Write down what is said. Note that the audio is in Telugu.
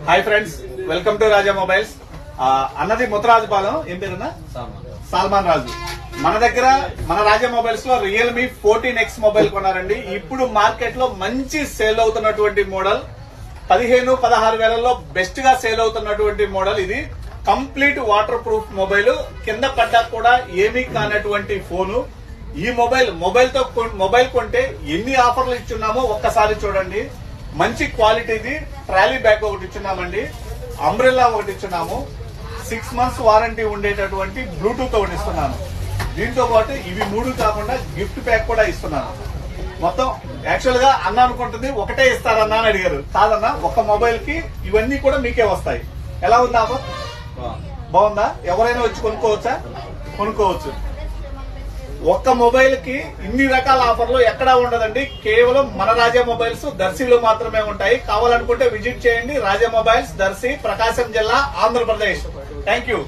Hi friends, welcome to Raja mobiles. అన్నది ముత్తరాజుపాలెం. ఏం పేరున్నా? సల్మాన్ రాజు. మన దగ్గర మన రాజా మొబైల్స్ లో రియల్మీ 14X మొబైల్ కొన్నారండి. ఇప్పుడు మార్కెట్ లో మంచి సేల్ అవుతున్నటువంటి మోడల్, 15-16 వేలలో బెస్ట్ గా సేల్ అవుతున్నటువంటి మోడల్ ఇది. కంప్లీట్ వాటర్ ప్రూఫ్ మొబైల్, కింద పడ్డా కూడా ఏమీ కానటువంటి ఫోను. ఈ మొబైల్ కొంటే ఎన్ని ఆఫర్లు ఇచ్చున్నామో ఒక్కసారి చూడండి. మంచి క్వాలిటీది ట్రాలీ బ్యాగ్ ఒకటి ఇచ్చున్నామండి, అంబ్రెల్లా ఒకటి ఇచ్చున్నాము, 6 months వారంటీ ఉండేటటువంటి బ్లూటూత్ ఒకటి ఇస్తున్నాను. దీంతో పాటు ఇవి 3 కాకుండా గిఫ్ట్ ప్యాక్ కూడా ఇస్తున్నాను. మొత్తం యాక్చువల్ గా అన్న అనుకుంటుంది ఒకటే ఇస్తారన్నా అని అడిగారు. కాదన్నా, ఒక మొబైల్ కి ఇవన్నీ కూడా మీకే వస్తాయి. ఎలా ఉందా ఆఫర్? బాగుందా? ఎవరైనా వచ్చి కొనుక్కోవచ్చా? కొనుక్కోవచ్చు. ఒక్క మొబైల్ కి ఇన్ని రకాల ఆఫర్లు ఎక్కడా ఉండదండి. కేవలం మన రాజా మొబైల్స్ దర్శిలో మాత్రమే ఉంటాయి. కావాలనుకుంటే విజిట్ చేయండి. రాజా మొబైల్స్, దర్శి, ప్రకాశం జిల్లా, ఆంధ్రప్రదేశ్. Thank you.